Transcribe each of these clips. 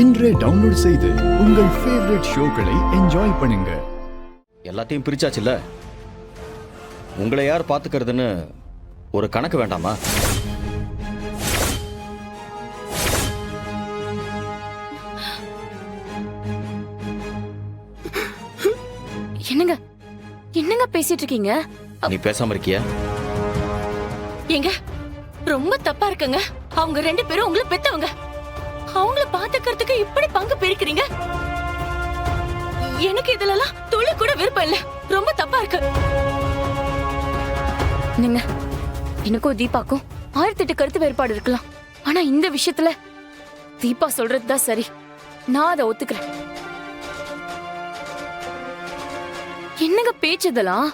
இன்றே டவுன்லோட் செய்து உங்கள் ஃபேவரட் ஷோக்களை என்ஜாய் பண்ணுங்க. எல்லாத்தையும் பிரிச்சாச்சுல்ல, உங்களை யார் பார்த்துக்கிறதுன்னு ஒரு கணக்கு வேண்டாமா? என்னங்க என்னங்க பேசிட்டு இருக்கீங்க? நீ பேசாம இருக்கியா? ஏங்க ரொம்ப தப்பா இருக்குங்க. அவங்க ரெண்டு பேரும் உங்களை பெத்தவங்க. அவங்கள பாத்துக்கிறதுக்கு இப்படி பங்கு பிரிக்கிறீங்க. எனக்கு இதுலலாம் துளி கூட விருப்பம் இல்ல. ரொம்ப தப்பா இருக்கு. நீங்க எனக்கும் தீபாக்கும் 1008 கருத்து வேறுபாடு இருக்கலாம். ஆனா இந்த விஷயத்துல தீபா சொல்றதுதான் சரி. நான் அதை ஒத்துக்கிறேன். என்னங்க பேச்சு இதெல்லாம்?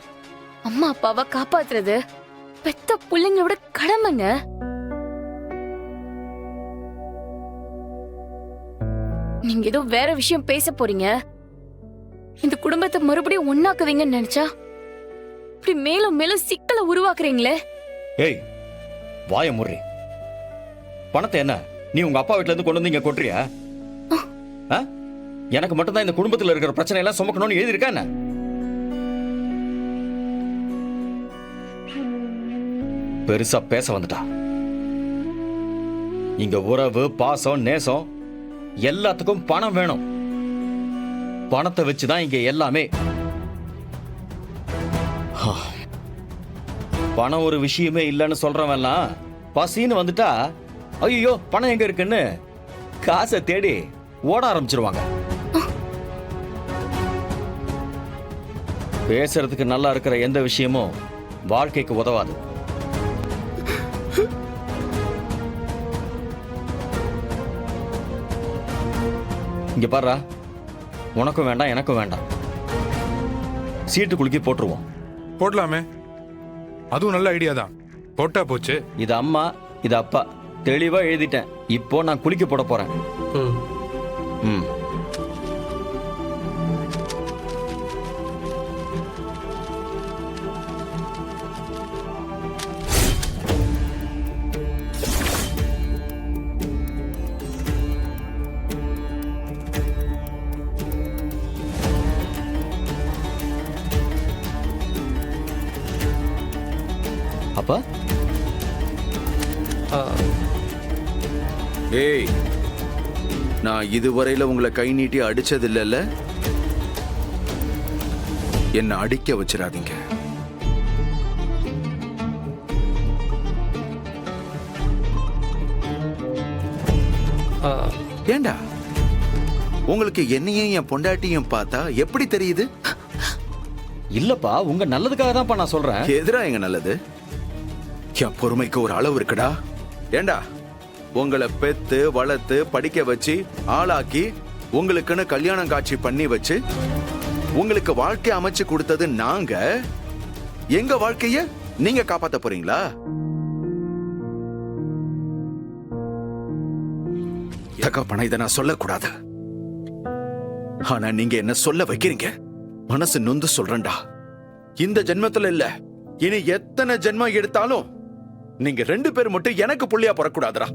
அம்மா அப்பாவை காப்பாத்துறது பெத்த பிள்ளைங்களோட கடமைங்க. நீங்க ஏதோ வேற விஷயம் பேச போறீங்க. இந்த குடும்பத்தை மறுபடியும் ஒண்ணாக்குவீங்கன்னு நினைச்சா இப்படி மேலும் மேலும் சிக்கலை உருவாக்குறீங்களே. ஏய், வாய முறி. பணத்தை என்ன நீ உங்க அப்பா வீட்டுல இருந்து கொண்டு வந்து இங்க கொட்டுறியா? எனக்கு மட்டும்தான் இந்த குடும்பத்துல இருக்கிற பிரச்சனை எல்லாம் சுமக்கணும்னு எழுதி இருக்கா என்ன? பெருசா பேச வந்துட்டா. இங்க உறவு, பாசம், நேசம் எல்லாத்துக்கும் பணம் வேணும். பணத்தை வச்சுதான் இங்க எல்லாமே. பணம் ஒரு விஷயமே இல்லைன்னு சொல்றவன்லாம் பசின்னு வந்துட்டா ஐயோ பணம் எங்க இருக்குன்னு காசை தேடி ஓட ஆரம்பிச்சிருவாங்க. பேசுறதுக்கு நல்லா இருக்கிற எந்த விஷயமும் வாழ்க்கைக்கு உதவாது. இங்க பாரு, உனக்கும் வேண்டாம் எனக்கும் வேண்டாம். சீட்டு குலுக்கி போட்டுருவோம். போடலாமே, அதுவும் நல்ல ஐடியா தான். போட்டா போச்சு. இது அம்மா, இது அப்பா, தெளிவா எழுதிட்டேன். இப்போ நான் குளிக்க போட போறேன். ம். அப்பா, ஏய், நான் இதுவரையில உங்களை கை நீட்டி அடிச்சது இல்லைல்ல? என்ன அடிக்க வச்சிடாதீங்க. ஏண்டா உங்களுக்கு என்னையும் என் பொண்டாட்டியும் பார்த்தா எப்படி தெரியுது? இல்லப்பா, உங்க நல்லதுக்காக தான் நான் சொல்றேன். எதிரா எங்க நல்லது? என் பொறுமைக்கு ஒரு அளவு இருக்குடா. ஏண்டா உங்களை பெத்து வளர்த்து படிக்க வச்சு ஆளாக்கி உங்களுக்குன்னு கல்யாணம் காட்சி பண்ணி வச்சு உங்களுக்கு வாழ்க்கை அமைச்சு கொடுத்தது நாங்க. எங்க வாழ்க்கைய நீங்க காப்பாத்த போறீங்களா? தகப்பனா, இதை நான் சொல்லக்கூடாது. ஆனா நீங்க என்ன சொல்ல வைக்கிறீங்க. மனசு நொந்து சொல்றேன்டா. இந்த ஜென்மத்துல இல்ல, இனி எத்தனை ஜென்மம் எடுத்தாலும் நீங்க ரெண்டு பேரும் மட்டும் எனக்கு புள்ளியா பிறக்கூடாதுடா.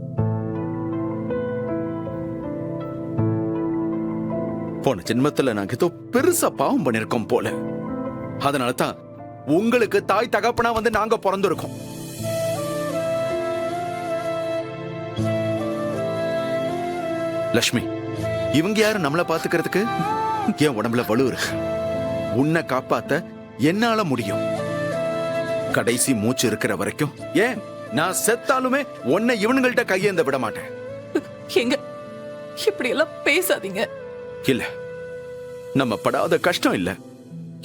போன ஜென்மத்துல நாங்க ஏதோ பெருசா பாவம் பண்ணிருக்கோம் போல. அதனாலதான் உங்களுக்கு தாய் தகப்பனா வந்து நாங்க பிறந்திருக்கோம். லட்சுமி, இவங்க யாரு நம்மள பாத்துக்கிறதுக்கு? என் உடம்புல வலு இருக்கு. உன்னை காப்பாத்த என்னால முடியும். கடைசி மூச்சு இருக்கிற வரைக்கும், ஏன் நான் செத்தாலுமே உன்னை இவனுங்கள்ட்ட கையேந்த விட மாட்டேன். எங்க இப்படி எல்லாம் பேசாதீங்க. இல்ல, நம்ம படாத கஷ்டம் இல்ல.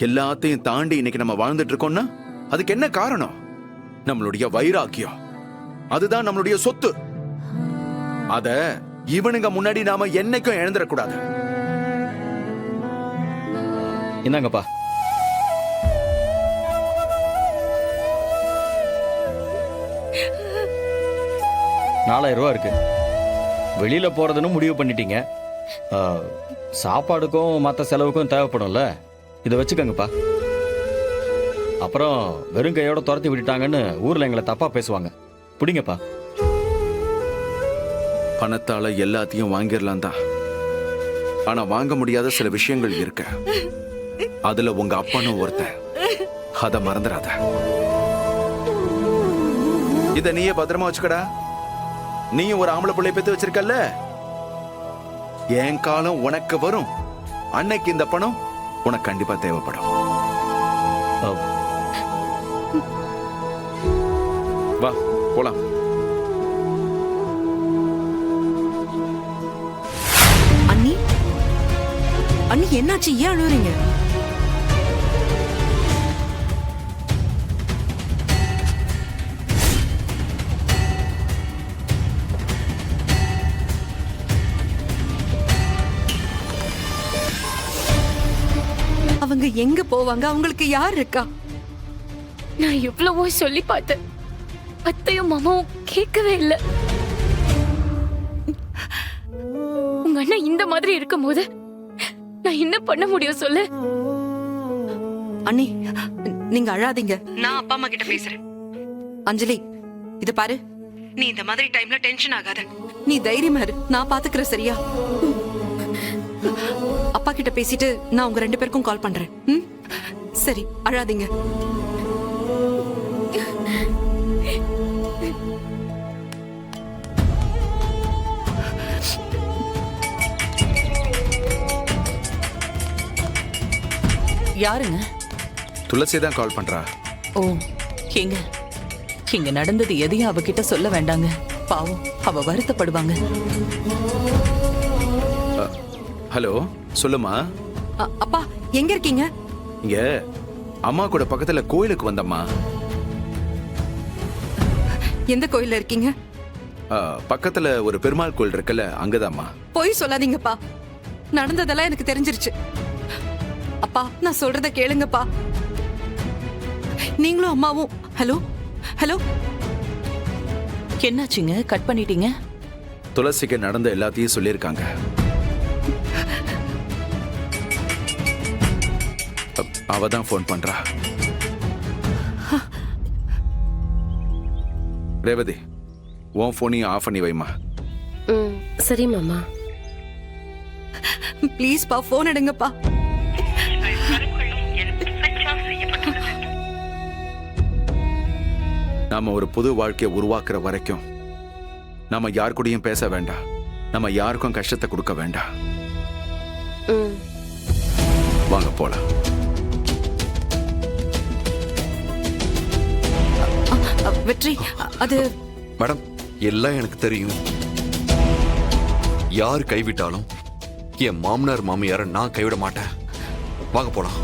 எல்லாத்தையும் தாண்டி இன்னைக்கு நம்ம வாழ்ந்துட்டு இருக்கோம்னா அதுக்கு என்ன காரணம்? நம்மளுடைய வைராக்கியம். அதுதான் நம்மளுடைய சொத்து. அத இவனுங்க முன்னாடி நாம என்னைக்கும் இழந்துடக்கூடாது. என்னங்கப்பா, $4000 இருக்கு. வெளியில போறதுன்னு முடிவு பண்ணிட்டீங்க. சாப்பாடுக்கும் மற்ற செலவுக்கும் தேவைப்படும்ல, இதை வச்சுக்கோங்கப்பா. அப்புறம் வெறும் கையோட துரத்தி விட்டுட்டாங்கன்னு ஊர்ல எங்களை தப்பா பேசுவாங்க. பிடிங்கப்பா. பணத்தால எல்லாத்தையும் வாங்கிடலாம் தான். ஆனா வாங்க முடியாத சில விஷயங்கள் இருக்கு. அதுல உங்க அப்பனும் ஒருத்தன். அத மறந்துடாத. இத நீயே பத்திரமா வச்சுக்கடா. நீயும் ஒரு ஆம்பளை பிள்ளை பெத்து வச்சிருக்கல்ல. என் காலம் உனக்கு வரும். அன்னைக்கு இந்த பணம் உனக்கு கண்டிப்பா தேவைப்படும். வா போலாம். அண்ணி அண்ணி என்னாச்சு? ஏன் அழுவுறீங்க? அவங்க எங்க போவாங்க? அவங்களுக்கு யார் இருக்கா? நான் எவ்வளவோ சொல்லி பார்த்தேன். அத்தையும் மாமாவும் கேட்கவே இல்ல. உங்க அண்ணன் இந்த மாதிரி இருக்கும்போது நான் என்ன பண்ண முடியும் சொல்லு? அண்ணி நீங்க அழாதீங்க. நான் அப்பா அம்மா கிட்ட பேசுறேன். அஞ்சலி இத பாரு, நீ இந்த மாதிரி டைம்ல டென்ஷன் ஆகாத. நீ தைரியமா இரு, நான் பாத்துக்கிறேன். சரியா? அப்பா கிட்ட பேசிட்டு நான் உங்க 2 பேருக்கும் கால் பண்றேன். ம்? சரி, அழாதீங்க. யாருங்க? துளசி தான் கால் பண்றா. ஓ, எங்க இங்க நடந்தது எதையும் அவகிட்ட சொல்ல வேண்டாங்க. பாவம், அவ வருத்தப்படுவாங்க. ஹலோ, சொல்லுமா. அப்பா எங்க இருக்கீங்க? இங்க அம்மா கூட பக்கத்துல கோயிலுக்கு வந்தம்மா. எந்த கோயில்ல இருக்கீங்க? பக்கத்துல ஒரு பெருமாள் கோயில் இருக்குல்ல, அங்கதாம்மா. போய் சொல்லாதீங்கப்பா. நடந்ததெல்லாம் எனக்கு தெரிஞ்சிருச்சு. அப்பா நான் சொல்றத கேளுங்கப்பா. நீங்களும் அம்மாவும். ஹலோ ஹலோ, என்னாச்சுங்க? கட் பண்ணிட்டீங்க? துளசிக்கு நடந்த எல்லாத்தையும் சொல்லியிருக்காங்க. அவ தான் ஃபோன் பண்றா. ரேவதி, உன் போனையும் ஆஃப் பண்ணி வைமா. சரி மாமா. ப்ளீஸ் பா, போன் எடுங்கப்பா. நாம ஒரு புது வாழ்க்கையை உருவாக்குற வரைக்கும் நம்ம யார் கூடயும் பேச வேண்டாம். நம்ம யாருக்கும் கஷ்டத்தை கொடுக்க வேண்டாம். வாங்க போலாம். வெற்றி, அது மேடம், எல்லாம் எனக்கு தெரியும். யார் கைவிட்டாலும் என் மாமனார் மாமியார நான் கைவிட மாட்டேன். வாங்க போலாம்.